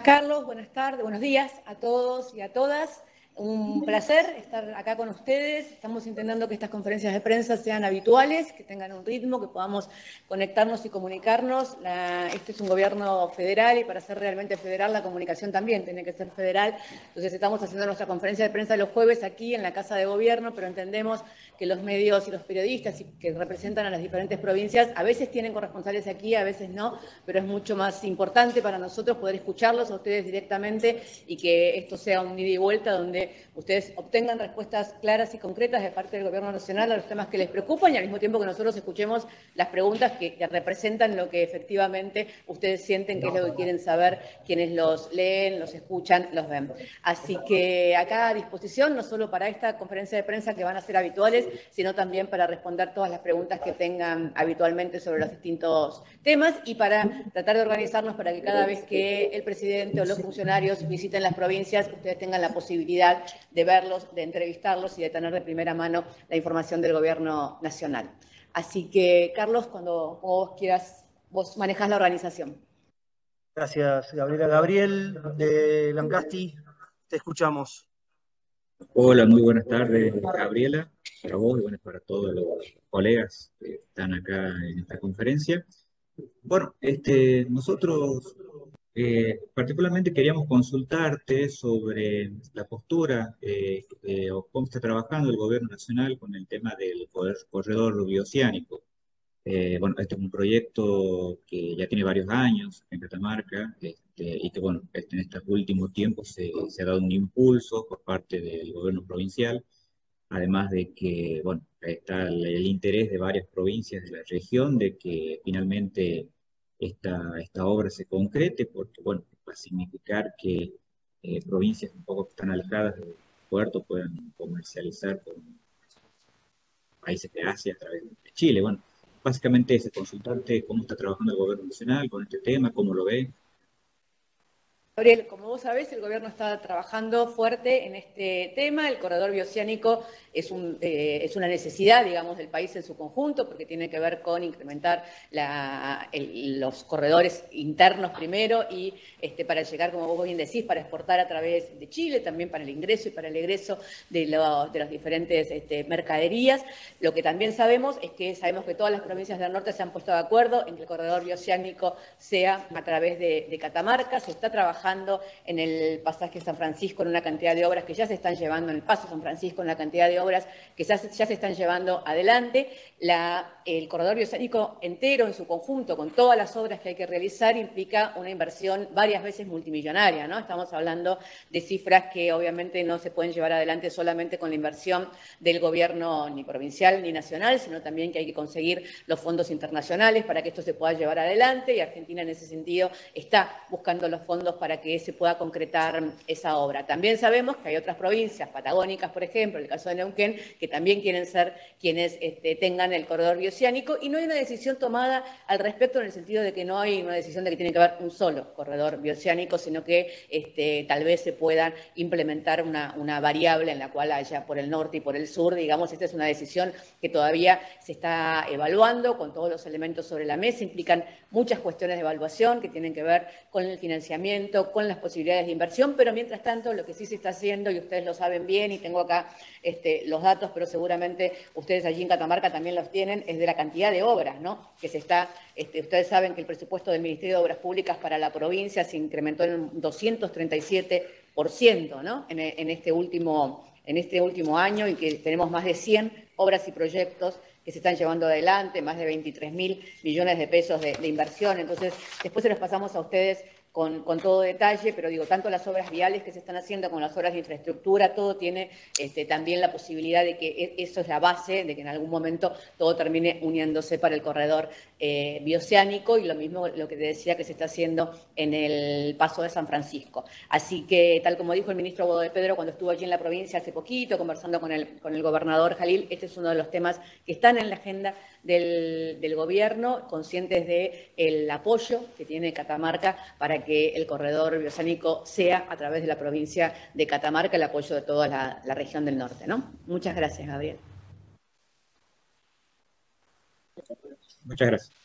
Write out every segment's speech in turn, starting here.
Carlos, buenas tardes, buenos días a todos y a todas. Un placer estar acá con ustedes. Estamos intentando que estas conferencias de prensa sean habituales, que tengan un ritmo, que podamos conectarnos y comunicarnos. Este es un gobierno federal y para ser realmente federal la comunicación también tiene que ser federal. Entonces estamos haciendo nuestra conferencia de prensa los jueves aquí en la Casa de Gobierno, pero entendemos que los medios y los periodistas que representan a las diferentes provincias a veces tienen corresponsales aquí, a veces no, pero es mucho más importante para nosotros poder escucharlos a ustedes directamente y que esto sea un ida y vuelta donde ustedes obtengan respuestas claras y concretas de parte del Gobierno Nacional a los temas que les preocupan y al mismo tiempo que nosotros escuchemos las preguntas que representan lo que efectivamente ustedes sienten que es lo que quieren saber quienes los leen, los escuchan, los ven. Así que acá a disposición, no solo para esta conferencia de prensa que van a ser habituales, sino también para responder todas las preguntas que tengan habitualmente sobre los distintos temas y para tratar de organizarnos para que cada vez que el presidente o los funcionarios visiten las provincias, ustedes tengan la posibilidad de verlos, de entrevistarlos y de tener de primera mano la información del Gobierno Nacional. Así que, Carlos, cuando vos quieras, vos manejás la organización. Gracias, Gabriela. Gabriel de Lancasti, te escuchamos. Hola, muy buenas tardes, Gabriela, para vos y bueno, para todos los colegas que están acá en esta conferencia. Bueno, nosotros particularmente queríamos consultarte sobre la postura o cómo está trabajando el gobierno nacional con el tema del corredor bioceánico. Bueno, este es un proyecto que ya tiene varios años en Catamarca y que, bueno, en estos últimos tiempos se ha dado un impulso por parte del gobierno provincial, además de que, bueno, está el interés de varias provincias de la región de que finalmente esta obra se concrete, porque, bueno, va a significar que provincias un poco que están alejadas del puerto puedan comercializar con países de Asia a través de Chile. Bueno, básicamente es consultarte cómo está trabajando el gobierno nacional con este tema, cómo lo ve. Gabriel, como vos sabés, el gobierno está trabajando fuerte en este tema. El corredor bioceánico es una necesidad, digamos, del país en su conjunto, porque tiene que ver con incrementar los corredores internos primero y para llegar, como vos bien decís, para exportar a través de Chile, también para el ingreso y para el egreso de las diferentes mercaderías. Lo que también sabemos es que todas las provincias del norte se han puesto de acuerdo en que el corredor bioceánico sea a través de Catamarca. Se está trabajando en el pasaje San Francisco en una cantidad de obras que ya se están llevando, en el paso San Francisco en la cantidad de obras que ya se están llevando adelante. El corredor bioceánico entero en su conjunto, con todas las obras que hay que realizar, implica una inversión varias veces multimillonaria, ¿no? Estamos hablando de cifras que obviamente no se pueden llevar adelante solamente con la inversión del gobierno ni provincial ni nacional, sino también que hay que conseguir los fondos internacionales para que esto se pueda llevar adelante y Argentina en ese sentido está buscando los fondos para que se pueda concretar esa obra. También sabemos que hay otras provincias, patagónicas, por ejemplo, en el caso de Neuquén, que también quieren ser quienes tengan el corredor bioceánico y no hay una decisión tomada al respecto en el sentido de que no hay una decisión de que tiene que haber un solo corredor bioceánico, sino que tal vez se pueda implementar una variable en la cual haya por el norte y por el sur, digamos. Esta es una decisión que todavía se está evaluando con todos los elementos sobre la mesa, implican muchas cuestiones de evaluación que tienen que ver con el financiamiento, con las posibilidades de inversión, pero mientras tanto lo que sí se está haciendo, y ustedes lo saben bien, y tengo acá los datos, pero seguramente ustedes allí en Catamarca también los tienen, es de la cantidad de obras, ¿no? Que se está, ustedes saben que el presupuesto del Ministerio de Obras Públicas para la provincia se incrementó en un 237%, ¿no? En este último año y que tenemos más de 100 obras y proyectos que se están llevando adelante, más de 23.000 millones de pesos de inversión. Entonces, después se los pasamos a ustedes con todo detalle, pero digo, tanto las obras viales que se están haciendo como las obras de infraestructura, todo tiene también la posibilidad de que eso es la base, de que en algún momento todo termine uniéndose para el corredor bioceánico y lo mismo lo que te decía que se está haciendo en el paso de San Francisco. Así que, tal como dijo el ministro Guado de Pedro cuando estuvo allí en la provincia hace poquito, conversando con el gobernador Jalil, este es uno de los temas que están en la agenda del gobierno, conscientes del apoyo que tiene Catamarca para que el corredor bioceánico sea, a través de la provincia de Catamarca, el apoyo de toda la región del norte, ¿no? Muchas gracias, Gabriel. Muchas gracias.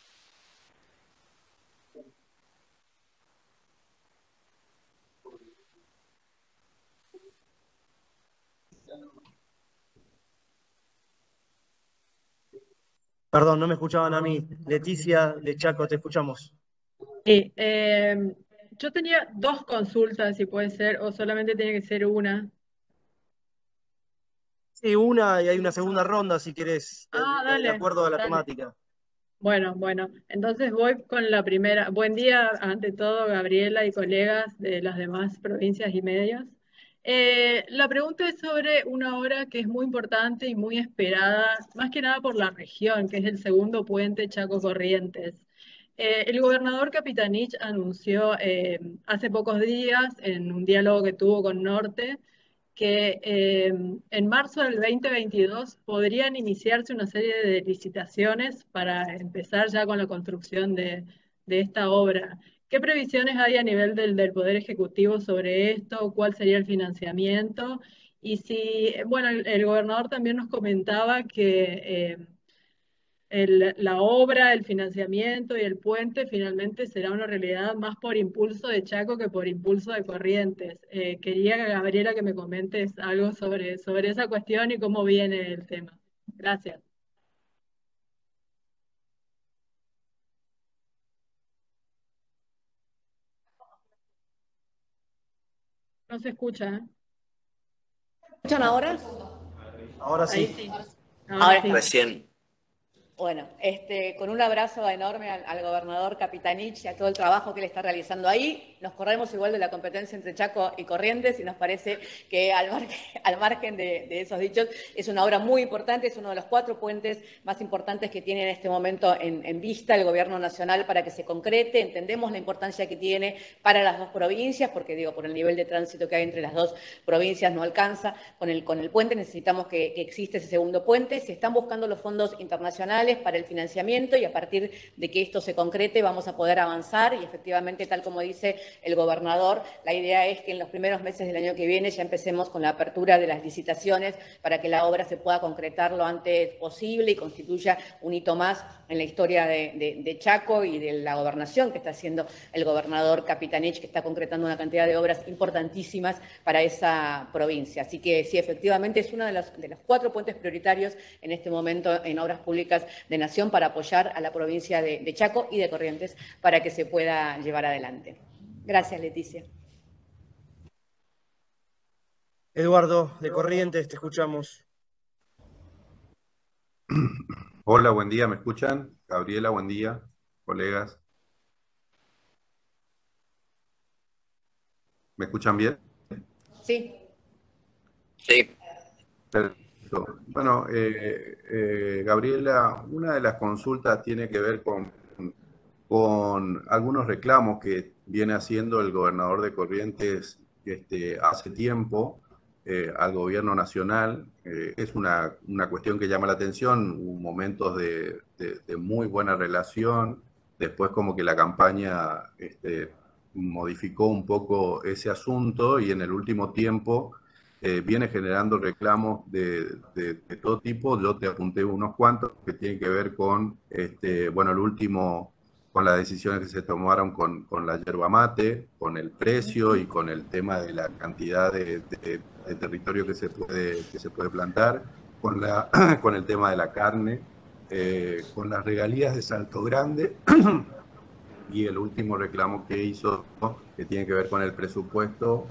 Perdón, no me escuchaban a mí. Leticia de Chaco, te escuchamos. Sí, yo tenía dos consultas, si puede ser, o solamente tiene que ser una. Sí, una y hay una segunda ronda si querés, de Dale, acuerdo a la dale. temática. Bueno, entonces voy con la primera. Buen día, ante todo, Gabriela y colegas de las demás provincias y medios. La pregunta es sobre una obra que es muy importante y muy esperada, más que nada por la región, que es el segundo puente Chaco Corrientes. El gobernador Capitanich anunció hace pocos días, en un diálogo que tuvo con Norte, que en marzo del 2022 podrían iniciarse una serie de licitaciones para empezar ya con la construcción de esta obra. ¿Qué previsiones hay a nivel del Poder Ejecutivo sobre esto? ¿Cuál sería el financiamiento? Y si, bueno, el gobernador también nos comentaba que la obra, el financiamiento y el puente finalmente será una realidad más por impulso de Chaco que por impulso de Corrientes. Quería, Gabriela, que me comentes algo sobre esa cuestión y cómo viene el tema. Gracias. No se escucha, ¿eh? ¿Escuchan ahora? Ahora Ahí sí. sí. Ahora Sí. Recién. Bueno, con un abrazo enorme al gobernador Capitanich y a todo el trabajo que él está realizando ahí. Nos corremos igual de la competencia entre Chaco y Corrientes y nos parece que al margen de esos dichos es una obra muy importante, es uno de los 4 puentes más importantes que tiene en este momento en vista el gobierno nacional para que se concrete. Entendemos la importancia que tiene para las 2 provincias, porque digo, por el nivel de tránsito que hay entre las 2 provincias no alcanza. Con el puente necesitamos que exista ese segundo puente. Se están buscando los fondos internacionales para el financiamiento y a partir de que esto se concrete vamos a poder avanzar y efectivamente, tal como dice el gobernador, la idea es que en los primeros meses del año que viene ya empecemos con la apertura de las licitaciones para que la obra se pueda concretar lo antes posible y constituya un hito más en la historia de Chaco y de la gobernación que está haciendo el gobernador Capitanich, que está concretando una cantidad de obras importantísimas para esa provincia. Así que sí, efectivamente es uno de los 4 puentes prioritarios en este momento en obras públicas de Nación para apoyar a la provincia de Chaco y de Corrientes para que se pueda llevar adelante. Gracias, Leticia. Eduardo de Corrientes, te escuchamos. Hola, buen día, ¿me escuchan? Gabriela, buen día, colegas. ¿Me escuchan bien? Sí. Sí. Perfecto. Bueno, Gabriela, una de las consultas tiene que ver con algunos reclamos que viene haciendo el gobernador de Corrientes hace tiempo al gobierno nacional. Es una cuestión que llama la atención, hubo momentos de muy buena relación, después como que la campaña modificó un poco ese asunto y en el último tiempo viene generando reclamos de todo tipo. Yo te apunté unos cuantos que tienen que ver con, bueno, el último, con las decisiones que se tomaron con la yerba mate, con el precio y con el tema de la cantidad de territorio que se puede plantar, con el tema de la carne, con las regalías de Salto Grande. Y el último reclamo que hizo, que tiene que ver con el presupuesto,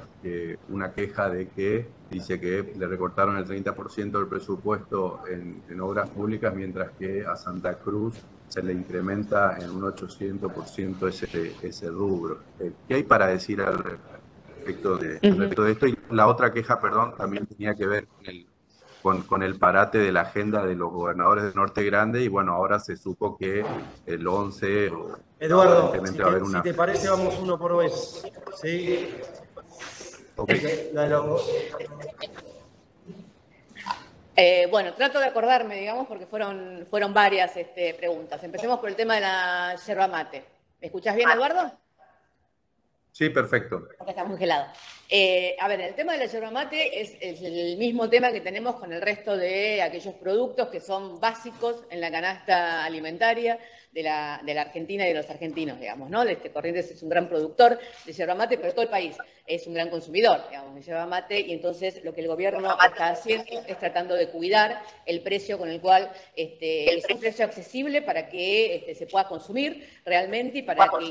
una queja de que dice que le recortaron el 30% del presupuesto en obras públicas, mientras que a Santa Cruz se le incrementa en un 800% ese rubro. ¿Qué hay para decir al respecto de esto? Y la otra queja, perdón, también tenía que ver con el parate de la agenda de los gobernadores de Norte Grande, y bueno, ahora se supo que el 11... Eduardo, aparentemente va a haber si te parece, vamos uno por vez. ¿Sí? Okay. Bueno, trato de acordarme, digamos, porque fueron varias preguntas. Empecemos por el tema de la yerba mate. ¿Me escuchás bien, Eduardo? Sí, perfecto. Porque está congelado. A ver, el tema de la yerba mate es el mismo tema que tenemos con el resto de aquellos productos que son básicos en la canasta alimentaria. de la Argentina y de los argentinos, digamos, ¿no? Corrientes es un gran productor de yerba mate, pero todo el país es un gran consumidor, digamos, de yerba mate, y entonces lo que el gobierno está haciendo es tratando de cuidar el precio con el cual es un precio accesible para que se pueda consumir realmente y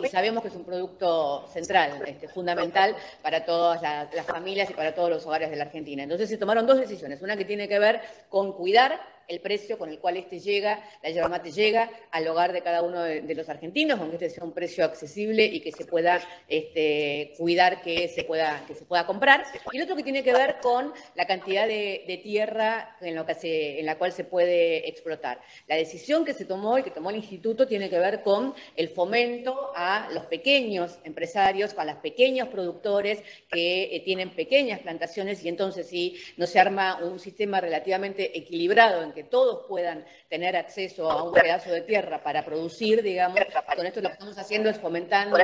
sabemos que es un producto central, fundamental para todas las familias y para todos los hogares de la Argentina. Entonces se tomaron dos decisiones, una que tiene que ver con cuidar el precio con el cual la yerba mate llega al hogar de cada uno de los argentinos, con que sea un precio accesible y que se pueda cuidar que se pueda comprar. Y el otro que tiene que ver con la cantidad de tierra en la cual se puede explotar. La decisión que se tomó y que tomó el Instituto tiene que ver con el fomento a los pequeños empresarios, a los pequeños productores que tienen pequeñas plantaciones, y entonces si no se arma un sistema relativamente equilibrado en que todos puedan tener acceso a un pedazo de tierra para producir, digamos, con esto lo que estamos haciendo es fomentando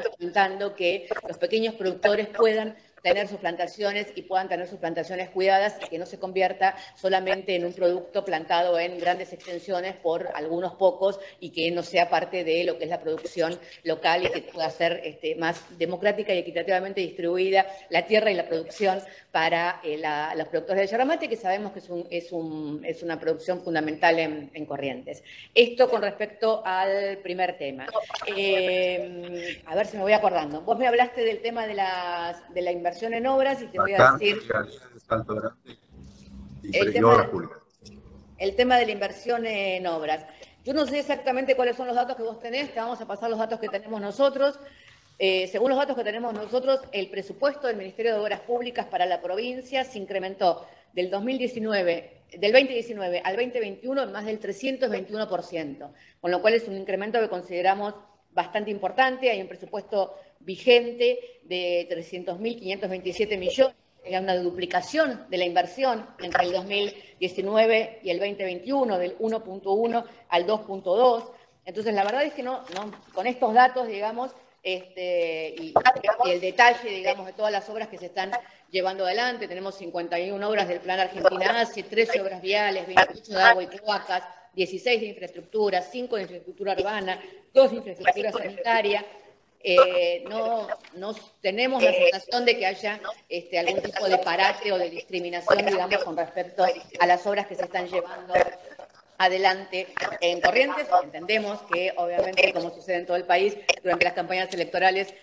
que los pequeños productores puedan tener sus plantaciones y puedan tener sus plantaciones cuidadas y que no se convierta solamente en un producto plantado en grandes extensiones por algunos pocos y que no sea parte de lo que es la producción local y que pueda ser más democrática y equitativamente distribuida la tierra y la producción para los productores de yerba mate, que sabemos que es una producción fundamental en Corrientes. Esto con respecto al primer tema. A ver si me voy acordando. Vos me hablaste del tema de la inversión en obras y te voy a decir el tema de la inversión en obras. Yo no sé exactamente cuáles son los datos que vos tenés, te vamos a pasar los datos que tenemos nosotros. Según los datos que tenemos nosotros, el presupuesto del Ministerio de Obras Públicas para la provincia se incrementó del 2019 al 2021 en más del 321%, con lo cual es un incremento que consideramos bastante importante. Hay un presupuesto vigente de 300.527 millones, hay una duplicación de la inversión entre el 2019 y el 2021, del 1.1 al 2.2. Entonces, la verdad es que no con estos datos, digamos, y el detalle, digamos, de todas las obras que se están llevando adelante, tenemos 51 obras del Plan Argentina ACE, 13 obras viales, 28 de agua y cloacas, 16 de infraestructura, 5 de infraestructura urbana, 2 de infraestructura sanitaria. No tenemos la sensación de que haya algún tipo de parate o de discriminación, digamos, con respecto a las obras que se están llevando adelante en Corrientes. Entendemos que, obviamente, como sucede en todo el país, durante las campañas electorales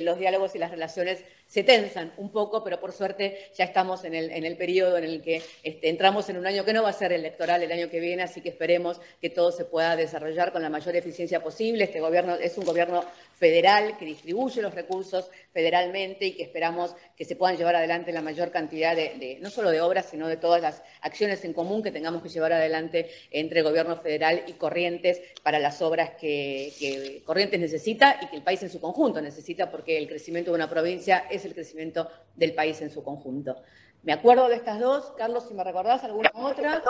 los diálogos y las relaciones se tensan un poco, pero por suerte ya estamos en el periodo en el que entramos en un año que no va a ser electoral el año que viene, así que esperemos que todo se pueda desarrollar con la mayor eficiencia posible. Este gobierno es un gobierno federal que distribuye los recursos federalmente y que esperamos que se puedan llevar adelante la mayor cantidad no solo de obras, sino de todas las acciones en común que tengamos que llevar adelante entre el gobierno federal y Corrientes para las obras que Corrientes necesita y que el país en su conjunto necesita, porque el crecimiento de una provincia es el crecimiento del país en su conjunto. Me acuerdo de estas dos. Carlos, si me recordás alguna otra.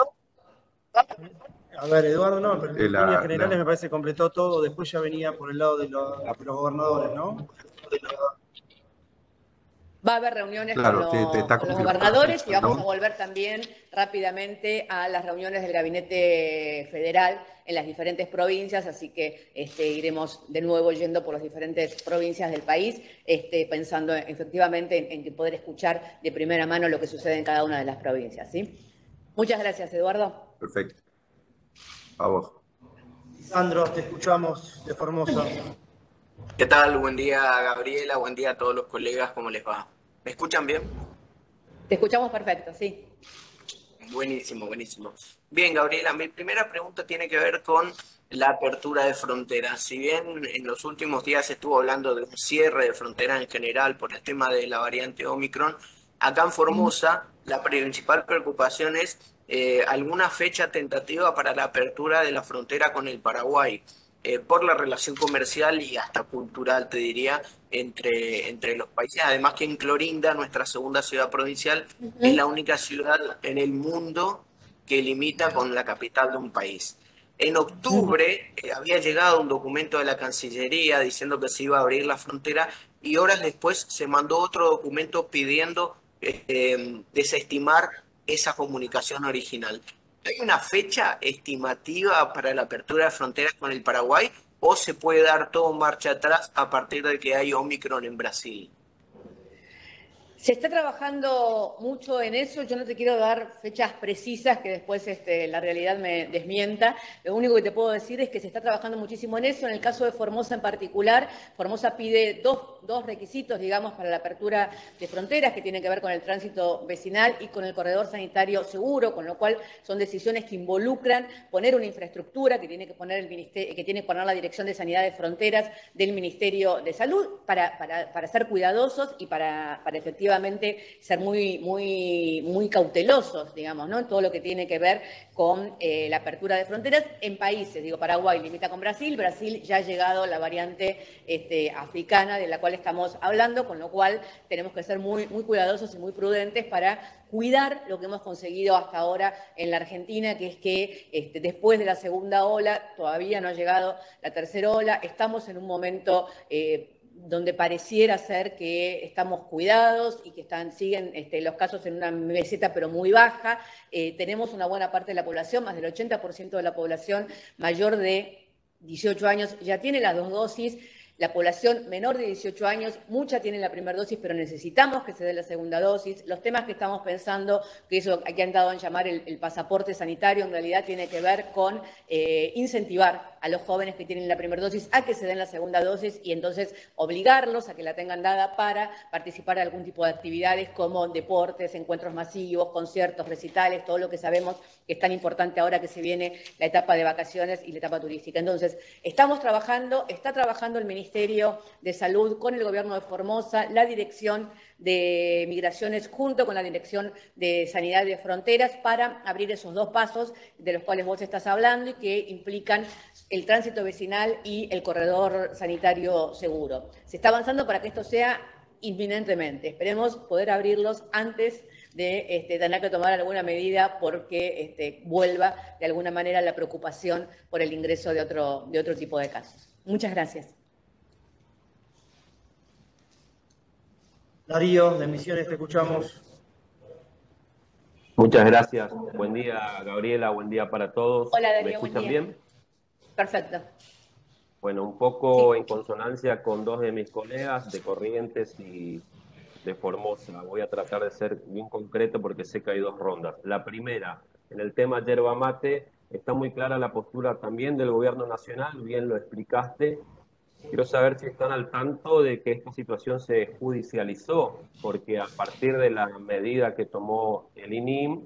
A ver, Eduardo, no, pero en líneas generales me parece que completó todo. Después ya venía por el lado de los gobernadores, ¿no? Va a haber reuniones con los gobernadores y vamos a volver también rápidamente a las reuniones del Gabinete Federal en las diferentes provincias, así que iremos de nuevo yendo por las diferentes provincias del país, pensando efectivamente en que poder escuchar de primera mano lo que sucede en cada una de las provincias, ¿sí? Muchas gracias, Eduardo. Perfecto. A vos. Sandro, te escuchamos de Formosa. ¿Qué tal? Buen día, Gabriela. Buen día a todos los colegas. ¿Cómo les va? ¿Me escuchan bien? Te escuchamos perfecto, sí. Buenísimo, buenísimo. Bien, Gabriela, mi primera pregunta tiene que ver con la apertura de fronteras. Si bien en los últimos días se estuvo hablando de un cierre de fronteras en general por el tema de la variante Omicron, acá en Formosa la principal preocupación es alguna fecha tentativa para la apertura de la frontera con el Paraguay. Por la relación comercial y hasta cultural, te diría, entre los países. Además que en Clorinda, nuestra segunda ciudad provincial, es la única ciudad en el mundo que limita con la capital de un país. En octubre había llegado un documento de la Cancillería diciendo que se iba a abrir la frontera y horas después se mandó otro documento pidiendo desestimar esa comunicación original. ¿Hay una fecha estimativa para la apertura de fronteras con el Paraguay o se puede dar todo marcha atrás a partir de que hay Omicron en Brasil? Se está trabajando mucho en eso. Yo no te quiero dar fechas precisas que después la realidad me desmienta. Lo único que te puedo decir es que se está trabajando muchísimo en eso. En el caso de Formosa en particular, Formosa pide dos requisitos, digamos, para la apertura de fronteras, que tienen que ver con el tránsito vecinal y con el corredor sanitario seguro, con lo cual son decisiones que involucran poner una infraestructura que tiene que poner el ministerio, que tiene que poner la Dirección de Sanidad de Fronteras del Ministerio de Salud para ser cuidadosos y para efectivamente ser muy cautelosos, digamos, ¿no? En todo lo que tiene que ver con la apertura de fronteras en países. Digo, Paraguay limita con Brasil ya ha llegado la variante africana de la cual estamos hablando, con lo cual tenemos que ser muy cuidadosos y muy prudentes para cuidar lo que hemos conseguido hasta ahora en la Argentina, que es que después de la segunda ola todavía no ha llegado la tercera ola. Estamos en un momento donde pareciera ser que estamos cuidados y que siguen los casos en una meseta pero muy baja. Tenemos una buena parte de la población, más del 80% de la población mayor de 18 años ya tiene las 2 dosis. La población menor de 18 años, mucha tiene la primera dosis, pero necesitamos que se dé la segunda dosis. Los temas que estamos pensando, que eso aquí han dado en llamar el pasaporte sanitario, en realidad tiene que ver con incentivar a los jóvenes que tienen la primera dosis a que se den la segunda dosis y entonces obligarlos a que la tengan dada para participar de algún tipo de actividades como deportes, encuentros masivos, conciertos, recitales, todo lo que sabemos que es tan importante ahora que se viene la etapa de vacaciones y la etapa turística. Entonces, está trabajando el Ministerio de Salud con el Gobierno de Formosa, la Dirección de Migraciones junto con la Dirección de Sanidad de Fronteras para abrir esos 2 pasos de los cuales vos estás hablando y que implican el tránsito vecinal y el corredor sanitario seguro. Se está avanzando para que esto sea inminentemente. Esperemos poder abrirlos antes de tener que tomar alguna medida porque vuelva de alguna manera la preocupación por el ingreso de otro tipo de casos. Muchas gracias. Darío, de Misiones, te escuchamos. Muchas gracias. Buen día, Gabriela. Buen día para todos. Hola, Darío. ¿Me escuchan bien? Perfecto. Bueno, un poco en consonancia con 2 de mis colegas de Corrientes y de Formosa. Voy a tratar de ser bien concreto porque sé que hay 2 rondas. La primera, en el tema yerba mate, está muy clara la postura también del Gobierno Nacional, bien lo explicaste. Quiero saber si están al tanto de que esta situación se judicializó, porque a partir de la medida que tomó el INIM,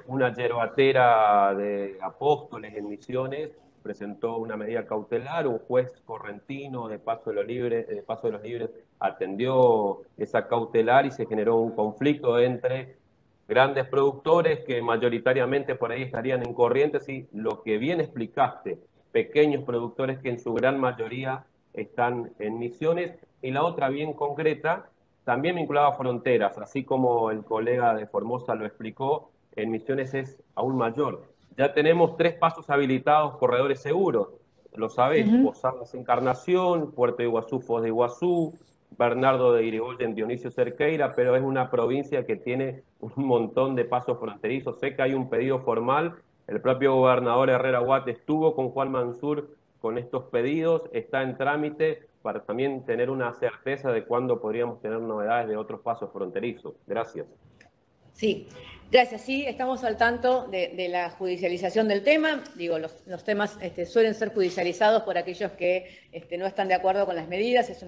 una yerbatera de Apóstoles en Misiones presentó una medida cautelar, un juez correntino de Paso de los Libres atendió esa cautelar y se generó un conflicto entre grandes productores que mayoritariamente por ahí estarían en Corrientes y lo que bien explicaste, pequeños productores que en su gran mayoría están en Misiones, y la otra bien concreta, también vinculada a fronteras, así como el colega de Formosa lo explicó, en Misiones es aún mayor. Ya tenemos 3 pasos habilitados, corredores seguros, lo sabés, Posadas Encarnación, Puerto de Iguazú, Foz de Iguazú, Bernardo de Irigoyen, Dionisio Cerqueira, pero es una provincia que tiene un montón de pasos fronterizos. Sé que hay un pedido formal, el propio gobernador Herrera Huat estuvo con Juan Mansur con estos pedidos, está en trámite para también tener una certeza de cuándo podríamos tener novedades de otros pasos fronterizos. Gracias. Sí, gracias. Sí, estamos al tanto de la judicialización del tema. Digo, los temas suelen ser judicializados por aquellos que no están de acuerdo con las medidas. Es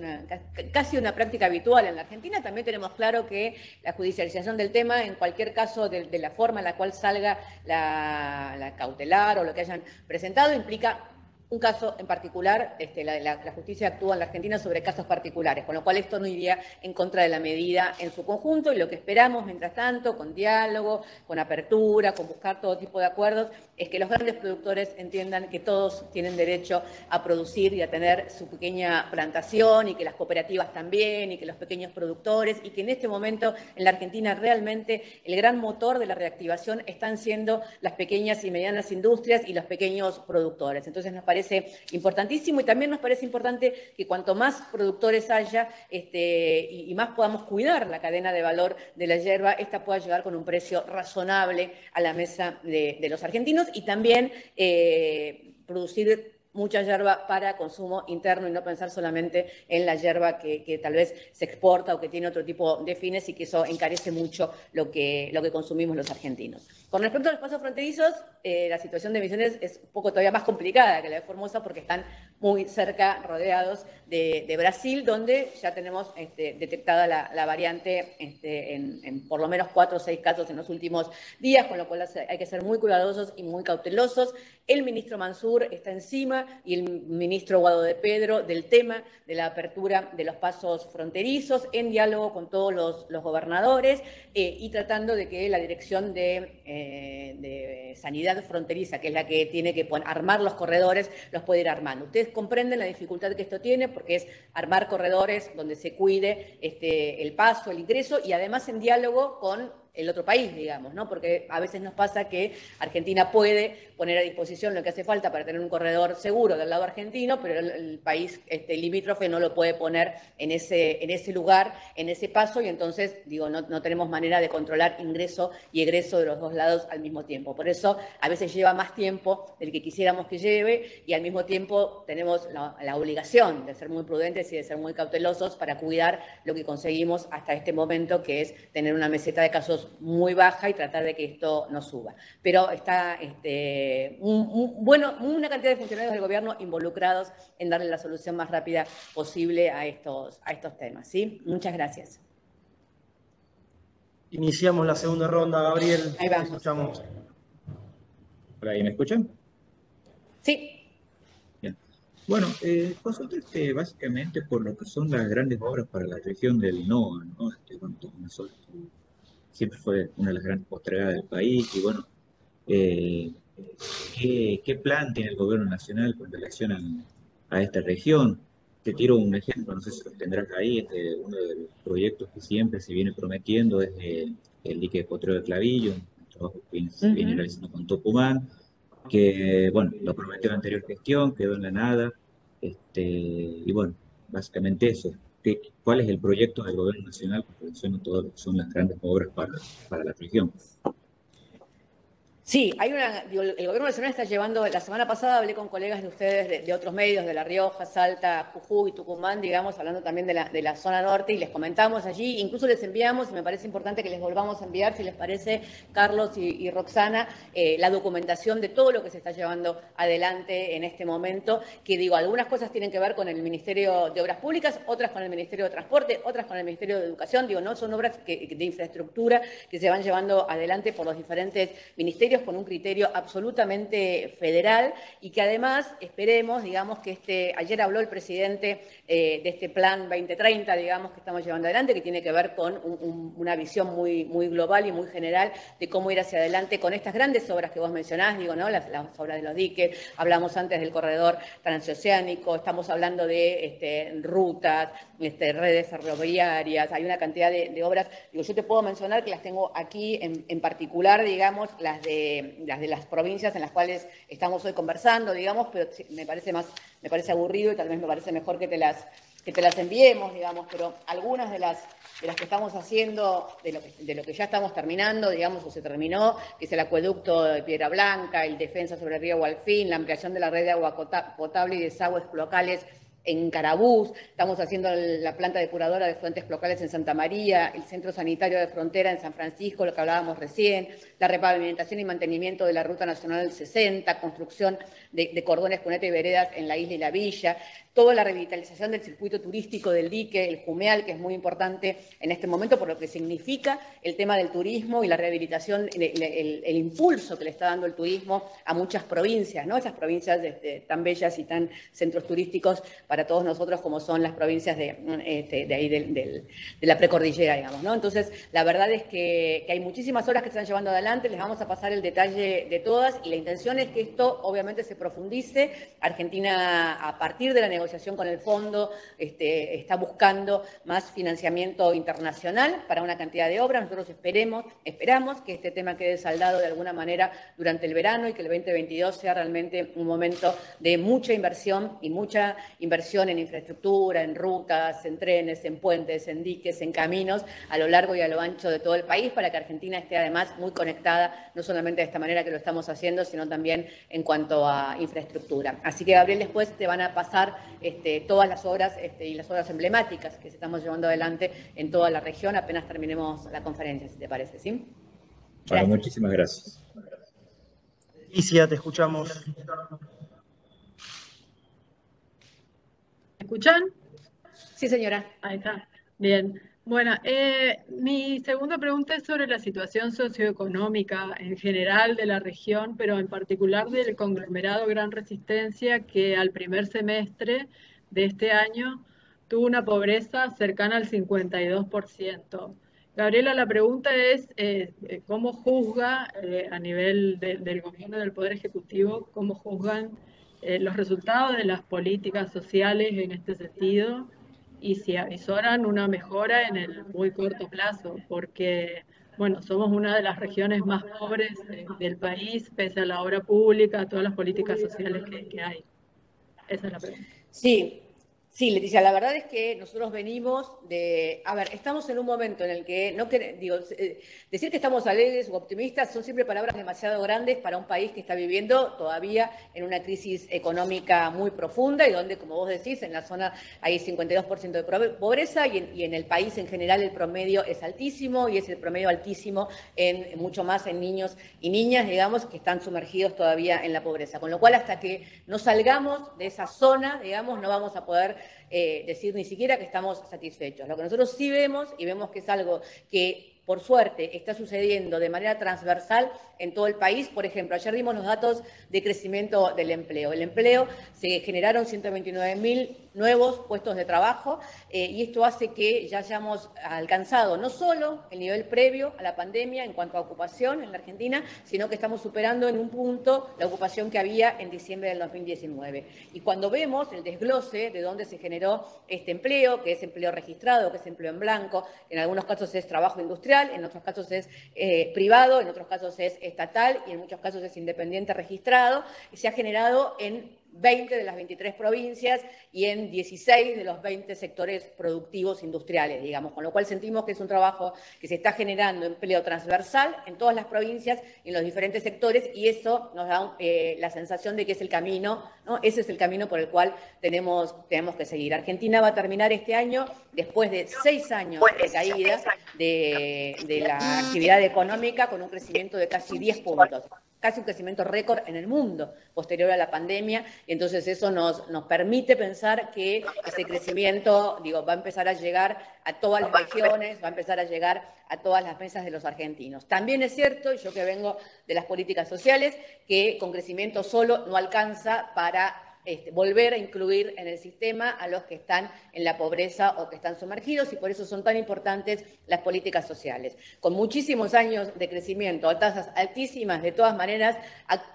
casi una práctica habitual en la Argentina. También tenemos claro que la judicialización del tema, en cualquier caso de la forma en la cual salga la cautelar o lo que hayan presentado, implica un caso en particular. La justicia actúa en la Argentina sobre casos particulares, con lo cual esto no iría en contra de la medida en su conjunto, y lo que esperamos, mientras tanto, con diálogo, con apertura, con buscar todo tipo de acuerdos, es que los grandes productores entiendan que todos tienen derecho a producir y a tener su pequeña plantación, y que las cooperativas también, y que los pequeños productores, y que en este momento en la Argentina realmente el gran motor de la reactivación están siendo las pequeñas y medianas industrias y los pequeños productores. Entonces nos parece importantísimo, y también nos parece importante que cuanto más productores haya y más podamos cuidar la cadena de valor de la yerba, esta pueda llegar con un precio razonable a la mesa de los argentinos, y también producir mucha yerba para consumo interno y no pensar solamente en la yerba que tal vez se exporta o que tiene otro tipo de fines y que eso encarece mucho lo que consumimos los argentinos. Con respecto a los pasos fronterizos, la situación de Misiones es un poco todavía más complicada que la de Formosa porque están muy cerca, rodeados de Brasil, donde ya tenemos detectada la variante en por lo menos 4 o 6 casos en los últimos días, con lo cual hay que ser muy cuidadosos y muy cautelosos. El ministro Mansur está encima y el ministro Guado de Pedro del tema de la apertura de los pasos fronterizos en diálogo con todos los gobernadores y tratando de que la dirección de sanidad fronteriza, que es la que tiene que armar los corredores, los puede ir armando. Ustedes comprenden la dificultad que esto tiene porque es armar corredores donde se cuide el paso, el ingreso y además en diálogo con el otro país, digamos, ¿no? Porque a veces nos pasa que Argentina puede poner a disposición lo que hace falta para tener un corredor seguro del lado argentino, pero el país limítrofe no lo puede poner en ese lugar, en ese paso, y entonces, digo, no tenemos manera de controlar ingreso y egreso de los dos lados al mismo tiempo. Por eso, a veces lleva más tiempo del que quisiéramos que lleve, y al mismo tiempo tenemos la obligación de ser muy prudentes y de ser muy cautelosos para cuidar lo que conseguimos hasta este momento, que es tener una meseta de casos muy baja y tratar de que esto no suba. Pero está una cantidad de funcionarios del gobierno involucrados en darle la solución más rápida posible a estos temas, ¿sí? Muchas gracias. Iniciamos la segunda ronda, Gabriel. Ahí vamos. Escuchamos. ¿Ahí me escuchan? Sí. Bien. Bueno, consultaste básicamente por lo que son las grandes obras para la región del NOA, ¿no? Siempre fue una de las grandes postergadas del país y bueno, ¿qué plan tiene el gobierno nacional con relación a esta región? Te tiro un ejemplo, no sé si lo tendrás ahí, uno de los proyectos que siempre se viene prometiendo es el dique de Potrero de Clavillo, un trabajo que se viene realizando con Tucumán, que bueno, lo prometió en la anterior gestión, quedó en la nada, y bueno, básicamente eso. ¿Cuál es el proyecto del gobierno nacional con relación a todo lo que son las grandes obras para la región? Sí, el gobierno nacional está llevando, la semana pasada hablé con colegas de ustedes de otros medios, de La Rioja, Salta, Jujuy, Tucumán, digamos, hablando también de la zona norte, y les comentamos allí, incluso les enviamos, y me parece importante que les volvamos a enviar, si les parece, Carlos y Roxana, la documentación de todo lo que se está llevando adelante en este momento, que digo, algunas cosas tienen que ver con el Ministerio de Obras Públicas, otras con el Ministerio de Transporte, otras con el Ministerio de Educación, digo, no son obras de infraestructura que se van llevando adelante por los diferentes ministerios, con un criterio absolutamente federal y que además esperemos, digamos, que ayer habló el presidente de este plan 2030, digamos, que estamos llevando adelante, que tiene que ver con una visión muy, muy global y muy general de cómo ir hacia adelante con estas grandes obras que vos mencionás, digo, ¿no? Las obras de los diques, hablamos antes del corredor transoceánico, estamos hablando de rutas, redes ferroviarias, hay una cantidad de obras, digo, yo te puedo mencionar que las tengo aquí en particular, digamos, las de las provincias en las cuales estamos hoy conversando, digamos, pero me parece aburrido y tal vez me parece mejor que te las enviemos, digamos, pero algunas de las que estamos haciendo, de lo que ya estamos terminando, digamos, o se terminó, que es el acueducto de Piedra Blanca, el defensa sobre el río Gualfín, la ampliación de la red de agua potable y desagües locales en Carabús, estamos haciendo la planta depuradora de fuentes locales en Santa María, el centro sanitario de frontera en San Francisco, lo que hablábamos recién, la repavimentación y mantenimiento de la Ruta Nacional 60, construcción de cordones, cunetas y veredas en la isla y la villa, toda la revitalización del circuito turístico del dique, el Jumeal, que es muy importante en este momento por lo que significa el tema del turismo y la rehabilitación, el impulso que le está dando el turismo a muchas provincias, ¿no? Esas provincias tan bellas y tan centros turísticos para todos nosotros como son las provincias de ahí de la precordillera, digamos, ¿no? Entonces, la verdad es que hay muchísimas obras que se están llevando adelante, les vamos a pasar el detalle de todas y la intención es que esto obviamente se profundice. Argentina, a partir de la negociación negociación con el fondo está buscando más financiamiento internacional para una cantidad de obras. Nosotros esperamos que este tema quede saldado de alguna manera durante el verano y que el 2022 sea realmente un momento de mucha inversión y mucha inversión en infraestructura, en rutas, en trenes, en puentes, en diques, en caminos a lo largo y a lo ancho de todo el país para que Argentina esté además muy conectada, no solamente de esta manera que lo estamos haciendo, sino también en cuanto a infraestructura. Así que, Gabriel, después te van a pasar todas las obras y las obras emblemáticas que se estamos llevando adelante en toda la región apenas terminemos la conferencia, si te parece, ¿sí? Bueno, muchísimas gracias. Leticia, te escuchamos. ¿Me escuchan? Sí, señora. Ahí está. Bien. Bueno, mi segunda pregunta es sobre la situación socioeconómica en general de la región, pero en particular del conglomerado Gran Resistencia, que al primer semestre de este año tuvo una pobreza cercana al 52%. Gabriela, la pregunta es, ¿cómo juzga a nivel del gobierno y del Poder Ejecutivo, cómo juzgan los resultados de las políticas sociales en este sentido? Y si avisoran una mejora en el muy corto plazo, porque, bueno, somos una de las regiones más pobres del país, pese a la obra pública, a todas las políticas sociales que hay. Esa es la pregunta. Sí, Leticia, la verdad es que nosotros venimos de... A ver, estamos en un momento en el que, decir que estamos alegres o optimistas son siempre palabras demasiado grandes para un país que está viviendo todavía en una crisis económica muy profunda y donde, como vos decís, en la zona hay 52% de pobreza y en el país en general el promedio es altísimo y es el promedio altísimo mucho más en niños y niñas, digamos, que están sumergidos todavía en la pobreza. Con lo cual, hasta que no salgamos de esa zona, digamos, no vamos a poder decir ni siquiera que estamos satisfechos. Lo que nosotros sí vemos, y vemos que es algo que por suerte está sucediendo de manera transversal en todo el país. Por ejemplo, ayer dimos los datos de crecimiento del empleo. El empleo, se generaron 129.000 nuevos puestos de trabajo y esto hace que ya hayamos alcanzado no solo el nivel previo a la pandemia en cuanto a ocupación en la Argentina, sino que estamos superando en un punto la ocupación que había en diciembre del 2019. Y cuando vemos el desglose de dónde se generó este empleo, que es empleo registrado, que es empleo en blanco, en algunos casos es trabajo industrial, en otros casos es privado, en otros casos es estatal y en muchos casos es independiente registrado, se ha generado en 20 de las 23 provincias y en 16 de los 20 sectores productivos industriales, digamos, con lo cual sentimos que es un trabajo que se está generando empleo transversal en todas las provincias y en los diferentes sectores y eso nos da la sensación de que es el camino, ¿no? Ese es el camino por el cual tenemos que seguir. Argentina va a terminar este año, después de 6 años de caída de la actividad económica, con un crecimiento de casi 10 puntos. Casi un crecimiento récord en el mundo posterior a la pandemia, y entonces eso nos permite pensar que ese crecimiento, va a empezar a llegar a todas las regiones, va a empezar a llegar a todas las mesas de los argentinos. También es cierto, y yo que vengo de las políticas sociales, que con crecimiento solo no alcanza para volver a incluir en el sistema a los que están en la pobreza o que están sumergidos y por eso son tan importantes las políticas sociales. Con muchísimos años de crecimiento a tasas altísimas, de todas maneras,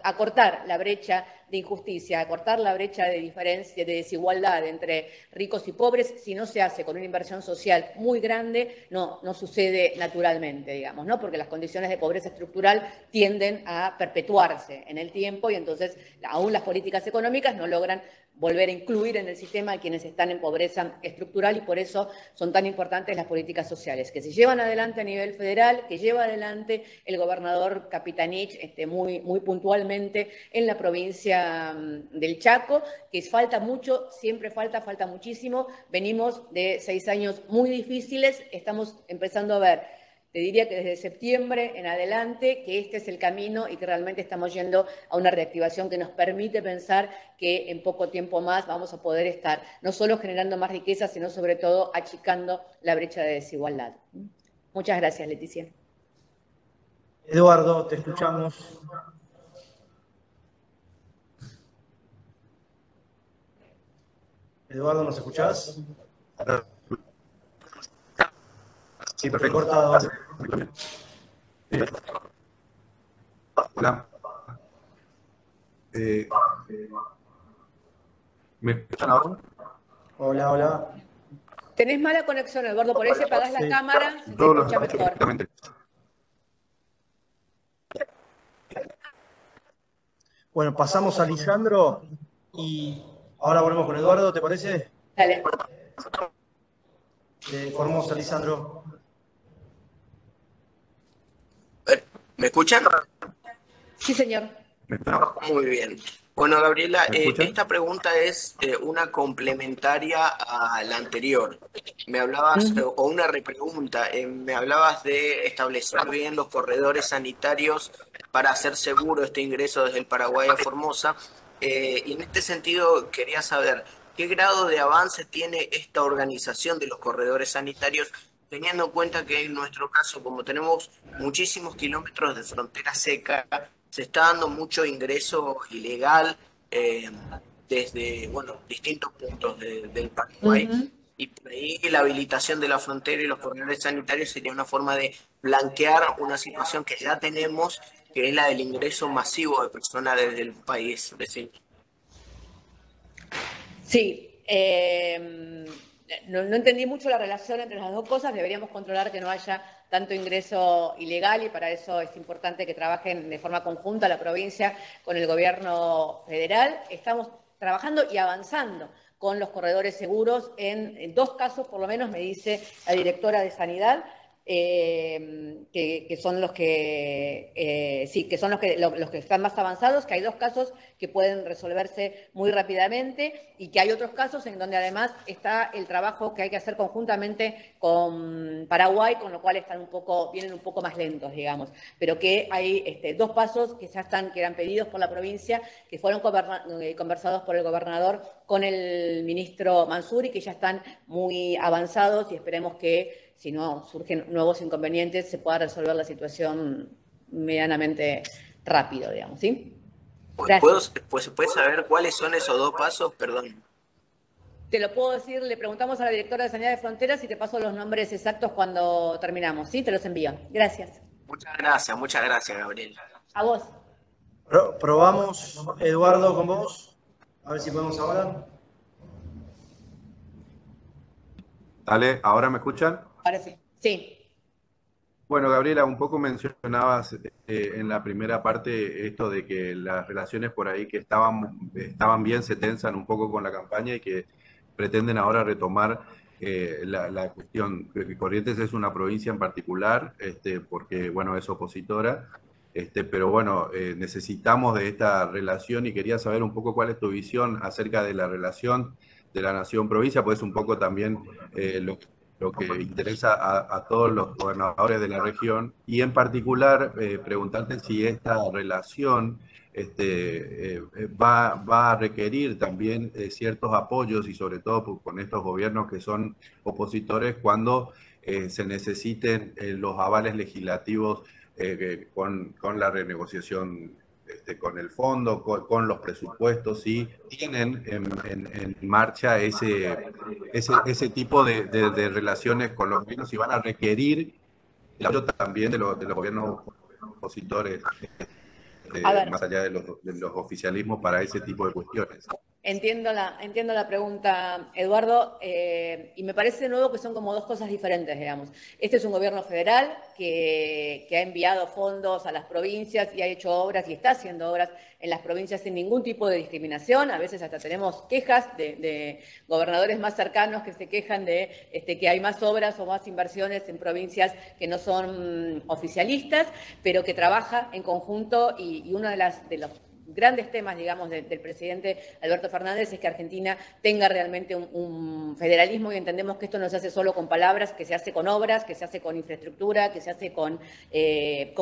acortar la brecha de injusticia, acortar la brecha de diferencia, de desigualdad entre ricos y pobres, si no se hace con una inversión social muy grande, no sucede naturalmente, digamos, ¿no? Porque las condiciones de pobreza estructural tienden a perpetuarse en el tiempo y entonces aún las políticas económicas no logran volver a incluir en el sistema a quienes están en pobreza estructural y por eso son tan importantes las políticas sociales, que se llevan adelante a nivel federal, que lleva adelante el gobernador Capitanich muy puntualmente en la provincia del Chaco, que falta mucho, siempre falta muchísimo. Venimos de 6 años muy difíciles, estamos empezando a ver, te diría que desde septiembre en adelante, que este es el camino y que realmente estamos yendo a una reactivación que nos permite pensar que en poco tiempo más vamos a poder estar no solo generando más riqueza, sino sobre todo achicando la brecha de desigualdad. Muchas gracias, Leticia. Eduardo, te escuchamos. Eduardo, ¿nos escuchás? Sí, perfecto. Cortado. Hola. ¿Me escuchan ahora? Hola, hola. Tenés mala conexión, Eduardo, por ahí si apagás la cámara se te Yo lo escucha escucho mejor. perfectamente. Bueno, pasamos a Lisandro y ahora volvemos con Eduardo, ¿te parece? Dale. De Formosa, Lisandro. ¿Me escuchan? Sí, señor. Muy bien. Bueno, Gabriela, ¿Me escuchan? esta pregunta es una complementaria a la anterior. Me hablabas, o una repregunta, me hablabas de establecer bien los corredores sanitarios para hacer seguro este ingreso desde el Paraguay a Formosa. Y en este sentido quería saber qué grado de avance tiene esta organización de los corredores sanitarios, teniendo en cuenta que en nuestro caso, como tenemos muchísimos kilómetros de frontera seca, se está dando mucho ingreso ilegal eh, desde, bueno, distintos puntos del Paraguay. Y por ahí la habilitación de la frontera y los corredores sanitarios sería una forma de blanquear una situación que ya tenemos, que es la del ingreso masivo de personas desde el país vecino. Sí, no entendí mucho la relación entre las dos cosas. Deberíamos controlar que no haya tanto ingreso ilegal y para eso es importante que trabajen de forma conjunta la provincia con el gobierno federal. Estamos trabajando y avanzando con los corredores seguros en dos casos, por lo menos, me dice la directora de Sanidad. Que son los que sí, que son los que están más avanzados, que hay dos casos que pueden resolverse muy rápidamente y que hay otros casos en donde además está el trabajo que hay que hacer conjuntamente con Paraguay, con lo cual vienen un poco más lentos, digamos, pero que hay dos pasos que ya que eran pedidos por la provincia, que fueron conversados por el gobernador con el ministro Mansuri, que ya están muy avanzados y esperemos que si no surgen nuevos inconvenientes, se pueda resolver la situación medianamente rápido, digamos, ¿sí? Gracias. Pues se puede saber cuáles son esos dos pasos, perdón. Te lo puedo decir, le preguntamos a la directora de Sanidad de Fronteras y te paso los nombres exactos cuando terminamos, ¿sí? Te los envío. Gracias. Muchas gracias, Gabriel. A vos. Probamos, Eduardo, con vos. A ver si podemos hablar. Dale, ¿ahora me escuchan? Parece. Sí. Bueno, Gabriela, un poco mencionabas en la primera parte esto de que las relaciones por ahí que estaban bien se tensan un poco con la campaña y que pretenden ahora retomar la cuestión. Corrientes es una provincia en particular, porque, bueno, es opositora, pero bueno, necesitamos de esta relación y quería saber un poco cuál es tu visión acerca de la relación de la nación-provincia, pues un poco también lo que interesa a todos los gobernadores de la región y en particular preguntarte si esta relación va a requerir también ciertos apoyos y sobre todo con estos gobiernos que son opositores cuando se necesiten los avales legislativos con la renegociación con el fondo, con los presupuestos, y tienen en marcha ese tipo de relaciones con los gobiernos y van a requerir el apoyo también de los gobiernos opositores, más allá de los oficialismos para ese tipo de cuestiones. Entiendo la pregunta, Eduardo, y me parece de nuevo que son como dos cosas diferentes, digamos. Este es un gobierno federal que ha enviado fondos a las provincias y ha hecho obras y está haciendo obras en las provincias sin ningún tipo de discriminación. A veces hasta tenemos quejas de gobernadores más cercanos que se quejan de que hay más obras o más inversiones en provincias que no son oficialistas, pero que trabaja en conjunto y uno de los grandes temas, digamos, del presidente Alberto Fernández es que Argentina tenga realmente un federalismo y entendemos que esto no se hace solo con palabras, que se hace con obras, que se hace con infraestructura, que se hace con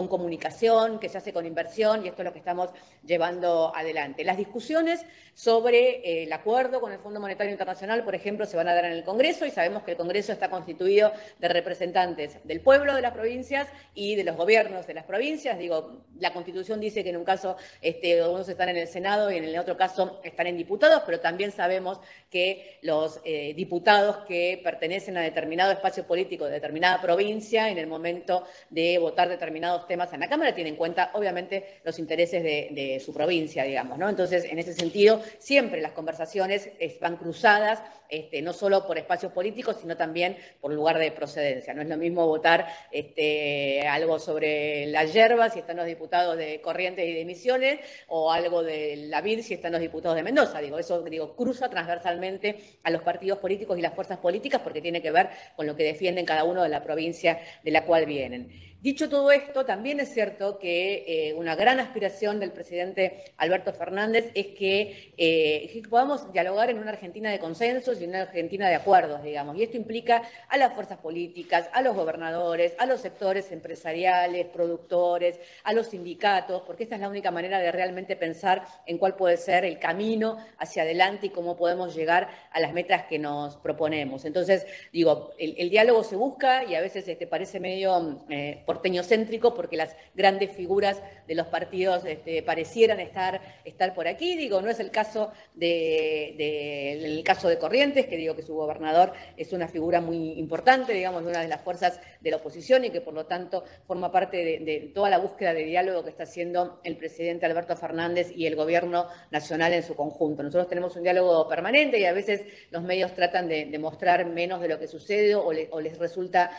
comunicación, que se hace con inversión y esto es lo que estamos llevando adelante. Las discusiones sobre el acuerdo con el Fondo Monetario Internacional, por ejemplo, se van a dar en el Congreso y sabemos que el Congreso está constituido de representantes del pueblo de las provincias y de los gobiernos de las provincias. Digo, la Constitución dice que en un caso algunos están en el Senado y en el otro caso están en diputados, pero también sabemos que los diputados que pertenecen a determinado espacio político de determinada provincia, en el momento de votar determinados temas en la Cámara, tienen en cuenta, obviamente, los intereses de su provincia, digamos, ¿no? Entonces, en ese sentido, siempre las conversaciones van cruzadas, no solo por espacios políticos, sino también por lugar de procedencia. No es lo mismo votar algo sobre la yerba si están los diputados de Corrientes y de Misiones, o algo de la vid si están los diputados de Mendoza. Eso cruza transversalmente a los partidos políticos y las fuerzas políticas porque tiene que ver con lo que defienden cada uno de la provincia de la cual vienen. Dicho todo esto, también es cierto que una gran aspiración del presidente Alberto Fernández es que podamos dialogar en una Argentina de consensos y en una Argentina de acuerdos, digamos. Y esto implica a las fuerzas políticas, a los gobernadores, a los sectores empresariales, productores, a los sindicatos, porque esta es la única manera de realmente pensar en cuál puede ser el camino hacia adelante y cómo podemos llegar a las metas que nos proponemos. Entonces, el diálogo se busca y a veces parece medio porteñocéntrico porque las grandes figuras de los partidos parecieran estar por aquí. No es el caso el caso de Corrientes, que que su gobernador es una figura muy importante, de una de las fuerzas de la oposición y que por lo tanto forma parte de toda la búsqueda de diálogo que está haciendo el presidente Alberto Fernández y el gobierno nacional en su conjunto. Nosotros tenemos un diálogo permanente y a veces los medios tratan de mostrar menos de lo que sucede o les resulta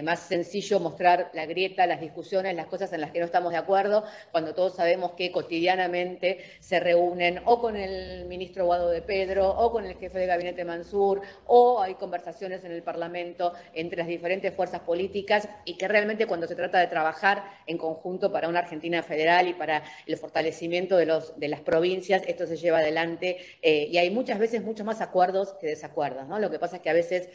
más sencillo mostrar la grieta, las discusiones, las cosas en las que no estamos de acuerdo, cuando todos sabemos que cotidianamente se reúnen o con el ministro Guado de Pedro o con el jefe de gabinete Mansur, o hay conversaciones en el Parlamento entre las diferentes fuerzas políticas, y que realmente cuando se trata de trabajar en conjunto para una Argentina federal y para el fortalecimiento de las provincias, esto se lleva adelante y hay muchas veces mucho más acuerdos que desacuerdos, ¿no? Lo que pasa es que a veces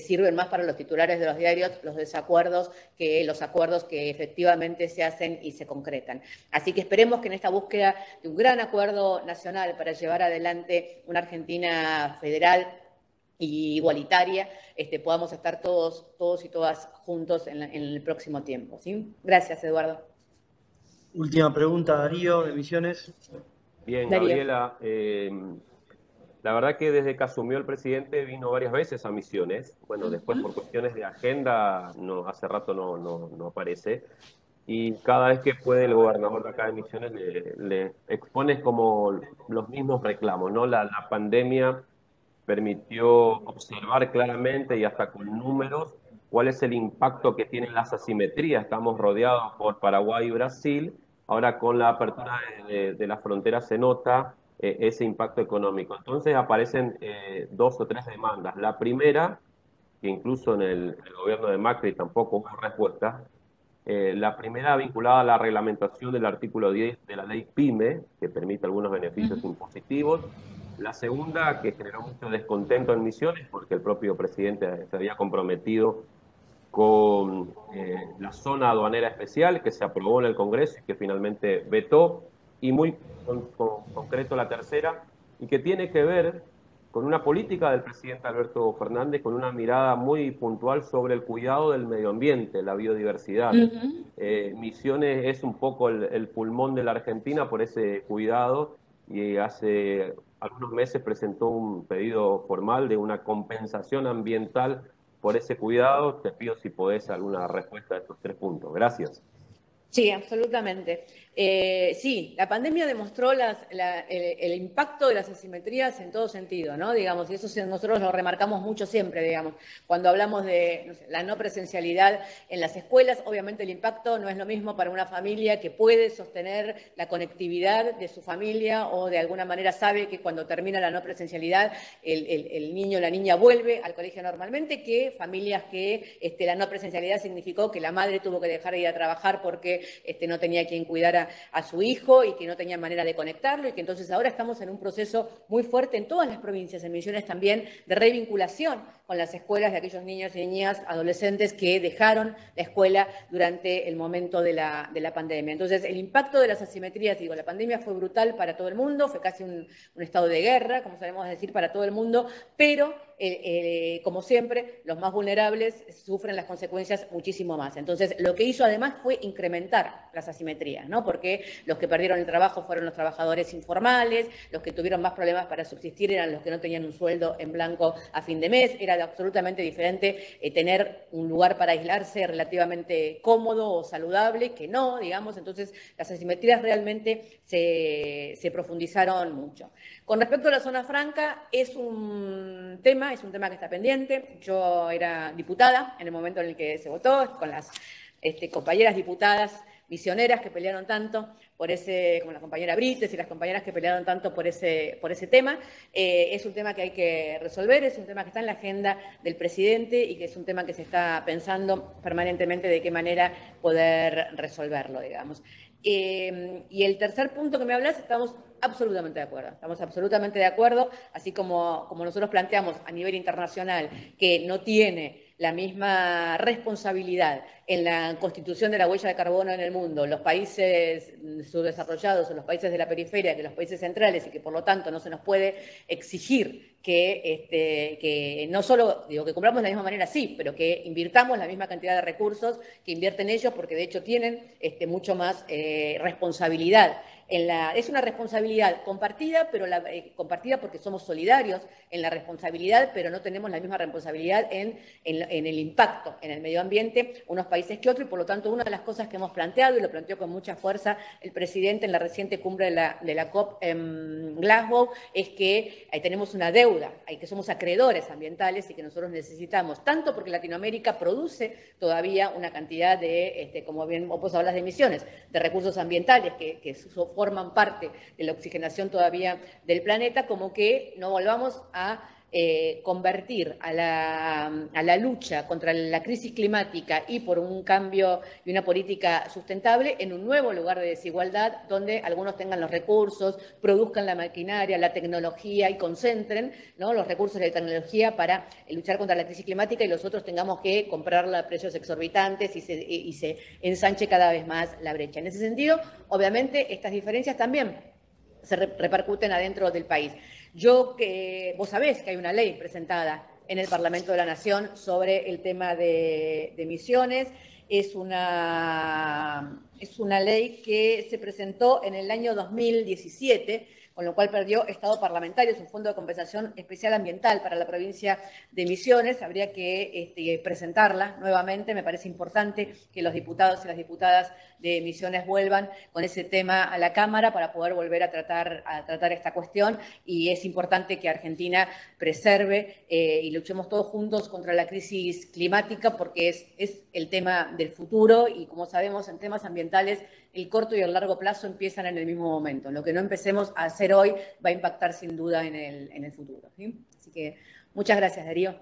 sirven más para los titulares de los diarios los desacuerdos que los acuerdos que efectivamente se hacen y se concretan. Así que esperemos que en esta búsqueda de un gran acuerdo nacional para llevar adelante una Argentina federal y igualitaria, podamos estar todos y todas juntos en el próximo tiempo, ¿sí? Gracias, Eduardo. Última pregunta, Darío, de Misiones. Bien, Gabriela, la verdad que desde que asumió el presidente vino varias veces a Misiones. Bueno, después por cuestiones de agenda, hace rato no aparece. Y cada vez que puede el gobernador de acá de Misiones le expone como los mismos reclamos, ¿no? La pandemia permitió observar claramente y hasta con números cuál es el impacto que tienen las asimetrías. Estamos rodeados por Paraguay y Brasil. Ahora con la apertura de la frontera se nota ese impacto económico. Entonces aparecen 2 o 3 demandas. La primera, que incluso en el gobierno de Macri tampoco hubo respuesta, la primera vinculada a la reglamentación del artículo 10 de la ley PYME, que permite algunos beneficios impositivos. La segunda, que generó mucho descontento en Misiones, porque el propio presidente se había comprometido con la zona aduanera especial que se aprobó en el Congreso y que finalmente vetó, y muy concreto la tercera, y que tiene que ver con una política del presidente Alberto Fernández, con una mirada muy puntual sobre el cuidado del medio ambiente, la biodiversidad. Misiones es un poco el pulmón de la Argentina por ese cuidado, y hace algunos meses presentó un pedido formal de una compensación ambiental por ese cuidado. Te pido si podés alguna respuesta a estos 3 puntos. Gracias. Sí, absolutamente. Sí, la pandemia demostró el impacto de las asimetrías en todo sentido, ¿no? Y eso nosotros lo remarcamos mucho siempre, cuando hablamos de la no presencialidad en las escuelas. Obviamente el impacto no es lo mismo para una familia que puede sostener la conectividad de su familia o de alguna manera sabe que cuando termina la no presencialidad el niño o la niña vuelve al colegio normalmente, que familias que la no presencialidad significó que la madre tuvo que dejar de ir a trabajar porque no tenía quien cuidara a su hijo y que no tenía manera de conectarlo, y que entonces ahora estamos en un proceso muy fuerte en todas las provincias, en Misiones también, de revinculación con las escuelas de aquellos niños y niñas, adolescentes que dejaron la escuela durante el momento de la pandemia. Entonces, el impacto de las asimetrías, digo, la pandemia fue brutal para todo el mundo, fue casi un estado de guerra, como sabemos decir, para todo el mundo, pero como siempre, los más vulnerables sufren las consecuencias muchísimo más. Entonces, lo que hizo además fue incrementar las asimetrías, ¿no? Porque los que perdieron el trabajo fueron los trabajadores informales, los que tuvieron más problemas para subsistir eran los que no tenían un sueldo en blanco a fin de mes. Era absolutamente diferente tener un lugar para aislarse relativamente cómodo o saludable que no, digamos. Entonces, las asimetrías realmente se profundizaron mucho. Con respecto a la zona franca, es un tema que está pendiente. Yo era diputada en el momento en el que se votó, con las compañeras diputadas misioneras que pelearon tanto por como la compañera Brites y las compañeras que pelearon tanto por ese tema. Es un tema que hay que resolver, es un tema que está en la agenda del presidente y que es un tema que se está pensando permanentemente de qué manera poder resolverlo, digamos. Y el tercer punto que me hablas, estamos absolutamente de acuerdo, así como nosotros planteamos a nivel internacional que no tiene la misma responsabilidad en la constitución de la huella de carbono en el mundo los países subdesarrollados o los países de la periferia que los países centrales, y que por lo tanto no se nos puede exigir que no solo, digo, que cumplamos de la misma manera, sí, pero que invirtamos la misma cantidad de recursos que invierten ellos, porque de hecho tienen mucho más responsabilidad. Es una responsabilidad compartida, pero compartida porque somos solidarios en la responsabilidad, pero no tenemos la misma responsabilidad en el impacto en el medio ambiente unos países que otros, y por lo tanto una de las cosas que hemos planteado, y lo planteó con mucha fuerza el presidente en la reciente cumbre de la COP en Glasgow, es que tenemos una deuda, que somos acreedores ambientales y que nosotros necesitamos, tanto porque Latinoamérica produce todavía una cantidad de, como bien vos hablas de emisiones, de recursos ambientales que forman parte de la oxigenación todavía del planeta, como que no volvamos a convertir a la lucha contra la crisis climática y por un cambio y una política sustentable en un nuevo lugar de desigualdad, donde algunos tengan los recursos, produzcan la maquinaria, la tecnología y concentren, ¿no?, los recursos de la tecnología para luchar contra la crisis climática, y los otros tengamos que comprarla a precios exorbitantes y se ensanche cada vez más la brecha. En ese sentido, obviamente, estas diferencias también se repercuten adentro del país. Vos sabés que hay una ley presentada en el Parlamento de la Nación sobre el tema de emisiones. Es una ley que se presentó en el año 2017, con lo cual perdió estado parlamentario. Es un fondo de compensación especial ambiental para la provincia de Misiones. Habría que presentarla nuevamente. Me parece importante que los diputados y las diputadas de Misiones vuelvan con ese tema a la Cámara para poder volver a tratar esta cuestión, y es importante que Argentina preserve y luchemos todos juntos contra la crisis climática, porque es el tema del futuro, y como sabemos, en temas ambientales el corto y el largo plazo empiezan en el mismo momento. Lo que no empecemos a hacer hoy va a impactar sin duda en el futuro, ¿sí? Así que muchas gracias, Darío.